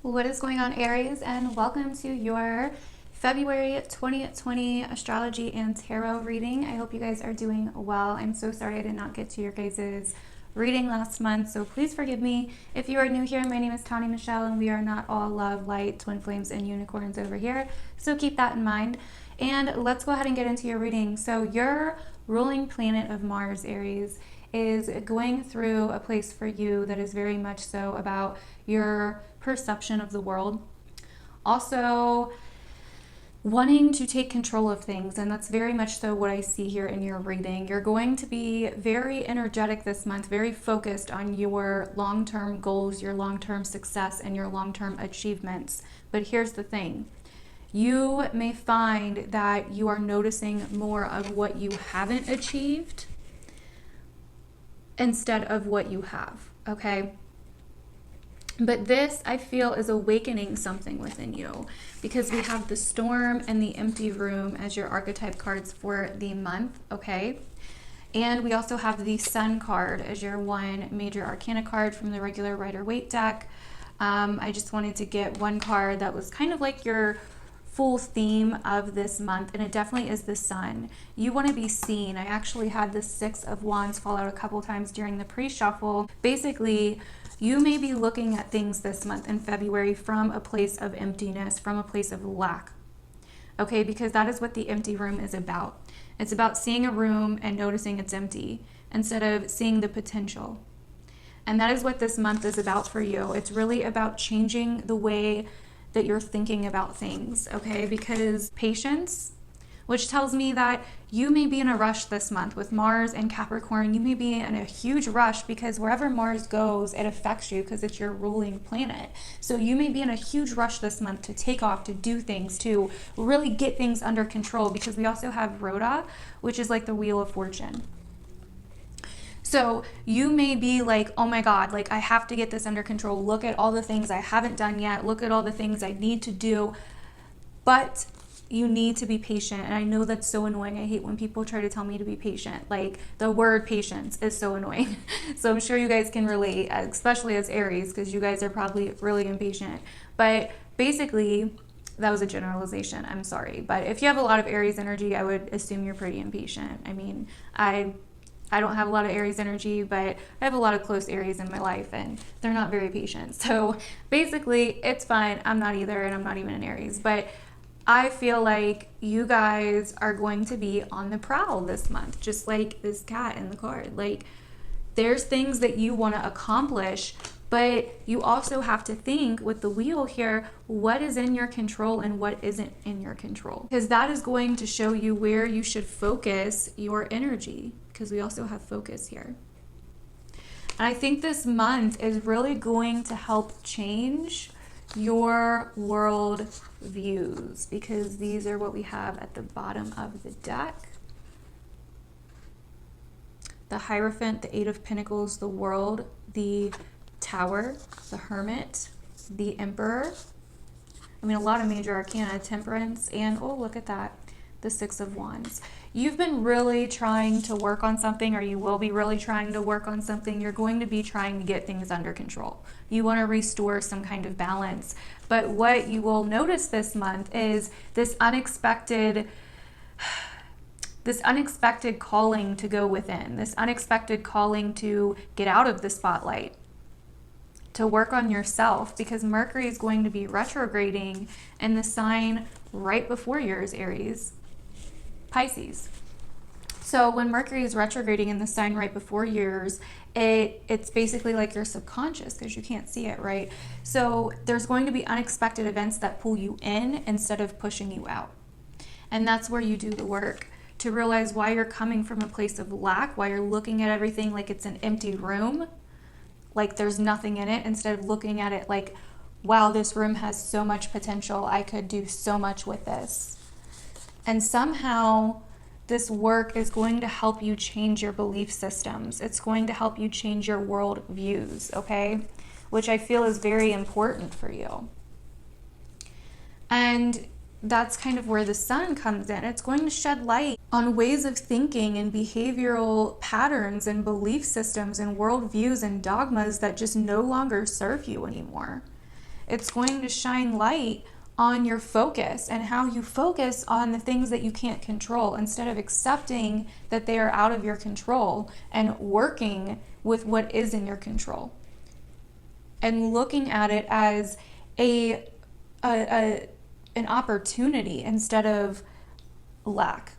What is going on, Aries, and welcome to your February 2020 astrology and tarot reading. I hope you guys are doing well. I'm so sorry I did not get to your guys' reading last month, so please forgive me. If you are new here, my name is Tawny Michelle, and we are not all love, light, twin flames, and unicorns over here, so keep that in mind. And let's go ahead and get into your reading. So your ruling planet of Mars, Aries, is going through a place for you that is very much so about your perception of the world. Also, wanting to take control of things, and that's very much so what I see here in your reading. You're going to be very energetic this month, very focused on your long-term goals, your long-term success, and your long-term achievements. But here's the thing. You may find that you are noticing more of what you haven't achieved instead of what you have, okay? But this, I feel, is awakening something within you because we have the Storm and the Empty Room as your archetype cards for the month, okay? And we also have the Sun card as your one major arcana card from the regular Rider-Waite deck. I just wanted to get one card that was kind of like your full theme of this month, and it definitely is the Sun. You want to be seen. I actually had the Six of Wands fall out a couple times during the pre-shuffle. Basically, you may be looking at things this month in February from a place of emptiness, from a place of lack. Okay, because that is what the Empty Room is about. It's about seeing a room and noticing it's empty instead of seeing the potential. And that is what this month is about for you. It's really about changing the way that you're thinking about things, okay? Because patience, which tells me that you may be in a rush this month with Mars and Capricorn. You may be in a huge rush because wherever Mars goes, it affects you because it's your ruling planet. So you may be in a huge rush this month to take off, to do things, to really get things under control, because we also have Rhoda, which is like the Wheel of Fortune. So you may be like, oh my God, like I have to get this under control. Look at all the things I haven't done yet. Look at all the things I need to do. But you need to be patient. And I know that's so annoying. I hate when people try to tell me to be patient. Like the word patience is so annoying. So I'm sure you guys can relate, especially as Aries, because you guys are probably really impatient. But basically, that was a generalization. I'm sorry. But if you have a lot of Aries energy, I would assume you're pretty impatient. I mean, I don't have a lot of Aries energy, but I have a lot of close Aries in my life, and they're not very patient. So basically, it's fine. I'm not either, and I'm not even an Aries. But I feel like you guys are going to be on the prowl this month, just like this cat in the card. Like, there's things that you want to accomplish, but you also have to think with the wheel here, what is in your control and what isn't in your control. Because that is going to show you where you should focus your energy, because we also have focus here. And I think this month is really going to help change your world views, because these are what we have at the bottom of the deck. The Hierophant, the Eight of Pentacles, the World, the Tower, the Hermit, the Emperor. I mean, a lot of major arcana, Temperance, and oh, look at that, the Six of Wands. You've been really trying to work on something, or you will be really trying to work on something. You're going to be trying to get things under control. You want to restore some kind of balance. But what you will notice this month is this unexpected calling to go within, this unexpected calling to get out of the spotlight, to work on yourself, because Mercury is going to be retrograding in the sign right before yours, Aries, Pisces. So when Mercury is retrograding in the sign right before yours, it's basically like your subconscious, because you can't see it, right? So there's going to be unexpected events that pull you in instead of pushing you out. And that's where you do the work to realize why you're coming from a place of lack, why you're looking at everything like it's an empty room, like there's nothing in it, instead of looking at it like, wow, this room has so much potential. I could do so much with this. And somehow this work is going to help you change your belief systems. It's going to help you change your world views, okay? Which I feel is very important for you. And that's kind of where the Sun comes in. It's going to shed light on ways of thinking and behavioral patterns and belief systems and worldviews and dogmas that just no longer serve you anymore. It's going to shine light on your focus and how you focus on the things that you can't control instead of accepting that they are out of your control and working with what is in your control and looking at it as an opportunity instead of lack.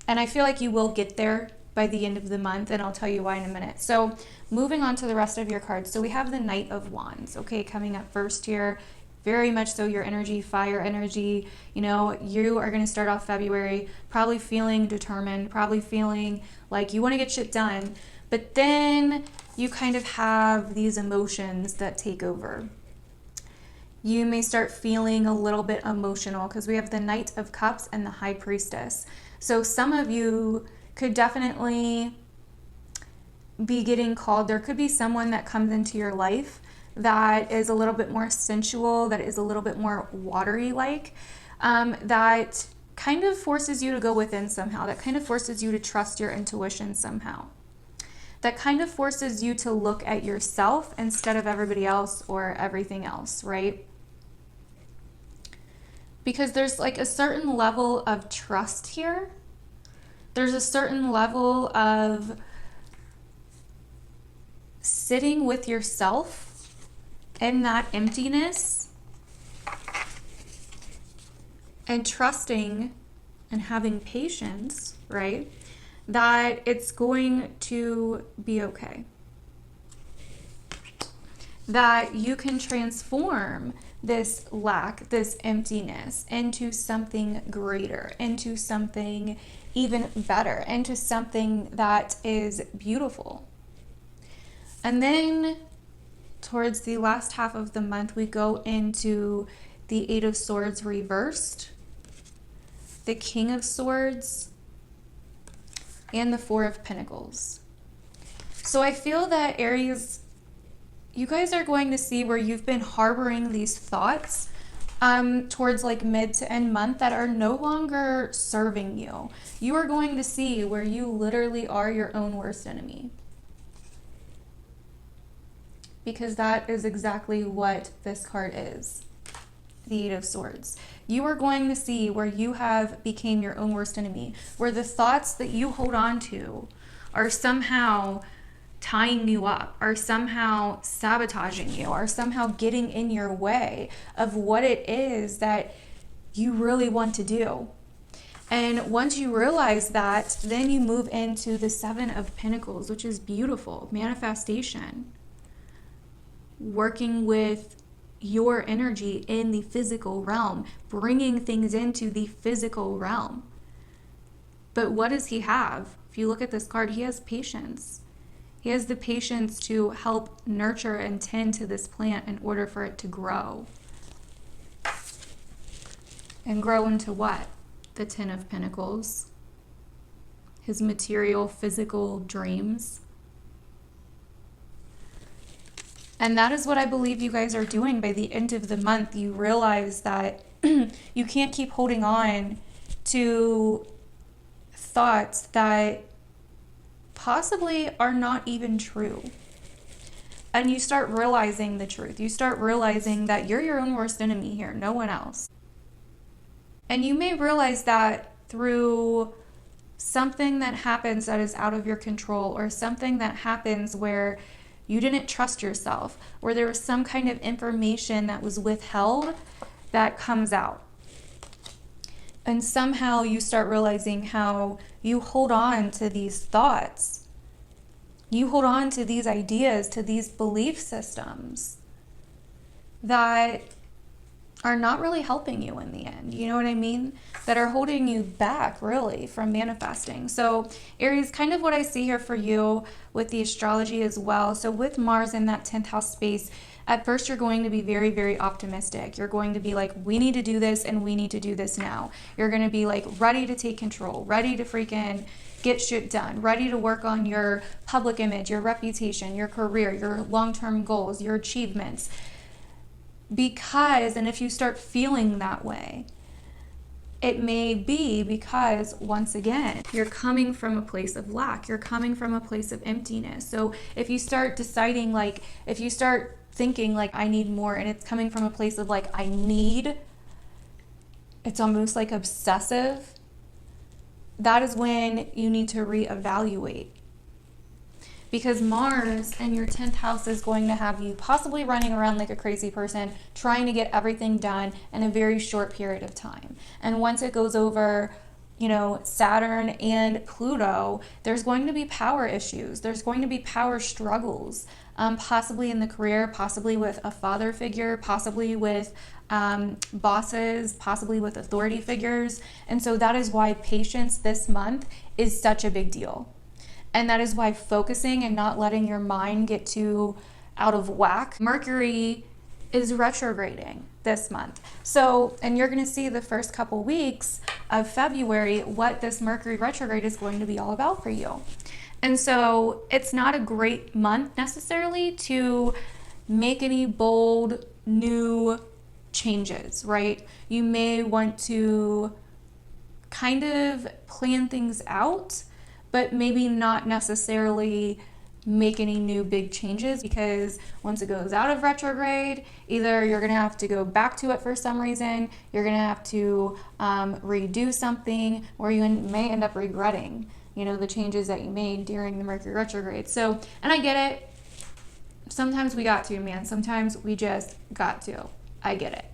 And I feel like you will get there by the end of the month, and I'll tell you why in a minute. So moving on to the rest of your cards. So we have the Knight of Wands, okay, coming up first here. Very much so your energy, fire energy. You know, you are going to start off February probably feeling determined, probably feeling like you want to get shit done. But then you kind of have these emotions that take over. You may start feeling a little bit emotional because we have the Knight of Cups and the High Priestess. So some of you could definitely be getting called. There could be someone that comes into your life that is a little bit more sensual, that is a little bit more watery like, that kind of forces you to go within somehow, that kind of forces you to trust your intuition somehow, that kind of forces you to look at yourself instead of everybody else or everything else, right? Because there's like a certain level of trust here. There's a certain level of sitting with yourself in that emptiness and trusting and having patience, right? That it's going to be okay. That you can transform this lack, this emptiness into something greater, into something even better, into something that is beautiful. And then towards the last half of the month, we go into the Eight of Swords reversed, the King of Swords, and the Four of Pentacles. So I feel that Aries, you guys are going to see where you've been harboring these thoughts towards like mid to end month that are no longer serving you. You are going to see where you literally are your own worst enemy. Because that is exactly what this card is, the Eight of Swords. You are going to see where you have became your own worst enemy, where the thoughts that you hold on to are somehow tying you up, are somehow sabotaging you, are somehow getting in your way of what it is that you really want to do. And once you realize that, then you move into the Seven of Pentacles, which is beautiful, manifestation. Working with your energy in the physical realm, bringing things into the physical realm. But what does he have? If you look at this card, he has patience. He has the patience to help nurture and tend to this plant in order for it to grow. And grow into what? The Ten of Pentacles. His material, physical dreams. And that is what I believe you guys are doing by the end of the month. You realize that you can't keep holding on to thoughts that possibly are not even true. And you start realizing the truth. You start realizing that you're your own worst enemy here, no one else. And you may realize that through something that happens that is out of your control, or something that happens where you didn't trust yourself, or there was some kind of information that was withheld that comes out. And somehow you start realizing how you hold on to these thoughts. You hold on to these ideas, to these belief systems that are not really helping you in the end. You know what I mean? That are holding you back really from manifesting. So Aries, kind of what I see here for you with the astrology as well. So with Mars in that 10th house space, at first you're going to be very, very optimistic. You're going to be like, we need to do this and we need to do this now. You're going to be like ready to take control, ready to freaking get shit done, ready to work on your public image, your reputation, your career, your long-term goals, your achievements. Because, and if you start feeling that way, it may be because, once again, you're coming from a place of lack. You're coming from a place of emptiness. So if you start deciding, like, if you start thinking like I need more, and it's coming from a place of like I need, it's almost like obsessive, that is when you need to reevaluate. Because Mars in your 10th house is going to have you possibly running around like a crazy person, trying to get everything done in a very short period of time. And once it goes over, Saturn and Pluto, there's going to be power issues. There's going to be power struggles, possibly in the career, possibly with a father figure, possibly with bosses, possibly with authority figures. And so that is why patience this month is such a big deal. And that is why focusing and not letting your mind get too out of whack. Mercury is retrograding this month. So, and you're going to see the first couple weeks of February what this Mercury retrograde is going to be all about for you. And so it's not a great month necessarily to make any bold new changes, right? You may want to kind of plan things out, but maybe not necessarily make any new big changes, because once it goes out of retrograde, either you're going to have to go back to it for some reason, you're going to have to redo something, or you may end up regretting, the changes that you made during the Mercury retrograde. So, and I get it. Sometimes we got to, man. Sometimes we just got to. I get it.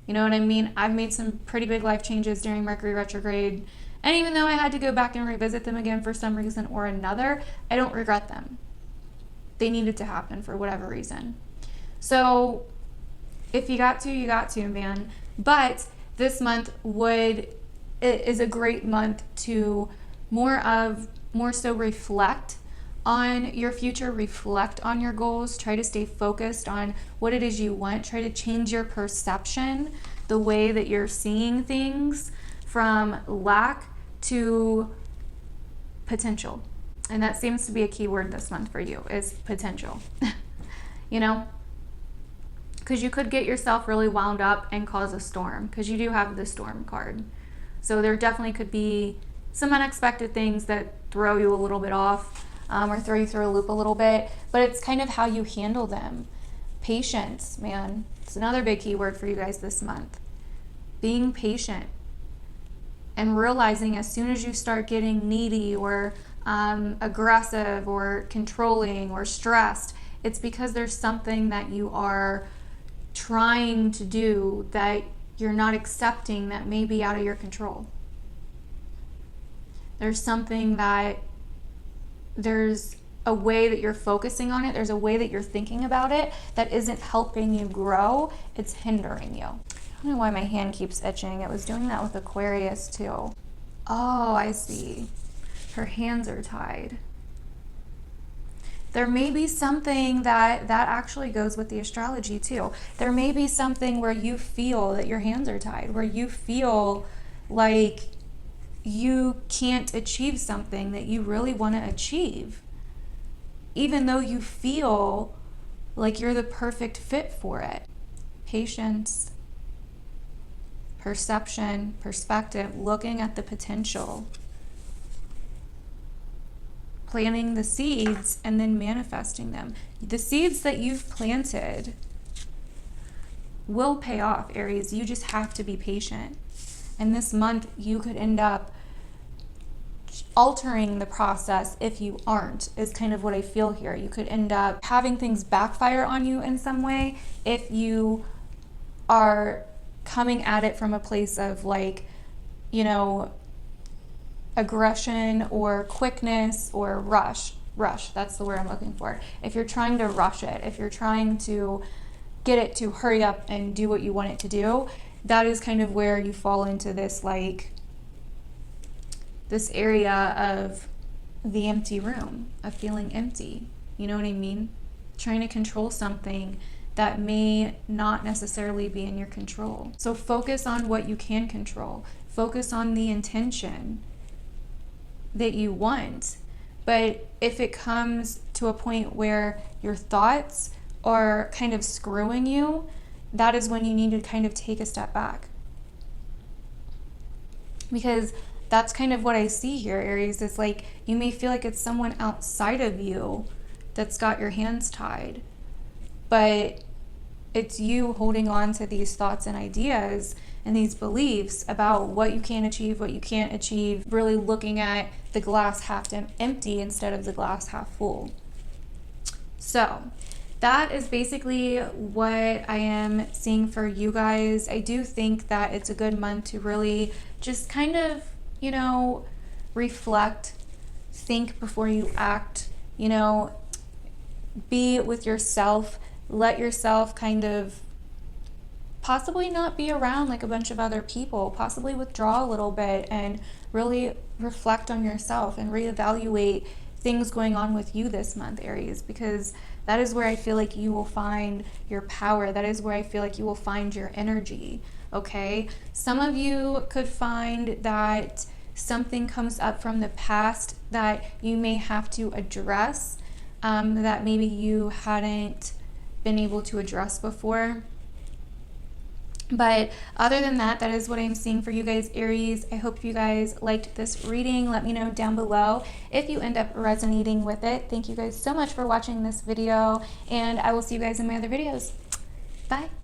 You know what I mean? I've made some pretty big life changes during Mercury retrograde. And even though I had to go back and revisit them again for some reason or another, I don't regret them. They needed to happen for whatever reason. So if you got to, you got to, man. But this month is a great month to more so reflect on your future, reflect on your goals, try to stay focused on what it is you want, try to change your perception, the way that you're seeing things, from lack to potential. And that seems to be a key word this month for you, is potential. Because you could get yourself really wound up and cause a storm, because you do have the storm card. So there definitely could be some unexpected things that throw you a little bit off, or throw you through a loop a little bit, but it's kind of how you handle them. Patience, man. It's another big key word for you guys this month. Being patient. And realizing as soon as you start getting needy or aggressive or controlling or stressed, it's because there's something that you are trying to do that you're not accepting, that may be out of your control. There's something there's a way that you're focusing on it, there's a way that you're thinking about it that isn't helping you grow, it's hindering you. I don't know why my hand keeps itching. It was doing that with Aquarius too. Oh, I see. Her hands are tied. There may be something that actually goes with the astrology too. There may be something where you feel that your hands are tied, where you feel like you can't achieve something that you really want to achieve, even though you feel like you're the perfect fit for it. Patience, perception, perspective, looking at the potential, planting the seeds and then manifesting them. The seeds that you've planted will pay off, Aries. You just have to be patient. And this month you could end up altering the process if you aren't, is kind of what I feel here. You could end up having things backfire on you in some way if you are coming at it from a place of aggression or quickness or rush. That's the word I'm looking for. If you're trying to rush it, if you're trying to get it to hurry up and do what you want it to do, that is kind of where you fall into this this area of the empty room, of feeling empty. You know what I mean? Trying to control something that may not necessarily be in your control. So focus on what you can control. Focus on the intention that you want. But if it comes to a point where your thoughts are kind of screwing you, that is when you need to kind of take a step back. Because that's kind of what I see here, Aries. It's like you may feel like it's someone outside of you that's got your hands tied. But it's you holding on to these thoughts and ideas and these beliefs about what you can achieve, what you can't achieve, really looking at the glass half empty instead of the glass half full. So that is basically what I am seeing for you guys. I do think that it's a good month to really just kind of, you know, reflect, think before you act, you know, be with yourself, let yourself kind of possibly not be around like a bunch of other people, possibly withdraw a little bit and really reflect on yourself and reevaluate things going on with you this month, Aries, because that is where I feel like you will find your power. That is where I feel like you will find your energy, okay? Some of you could find that something comes up from the past that you may have to address, that maybe you hadn't been able to address before. But other than that, that is what I'm seeing for you guys, Aries. I hope you guys liked this reading. Let me know down below if you end up resonating with it. Thank you guys so much for watching this video, and I will see you guys in my other videos. Bye.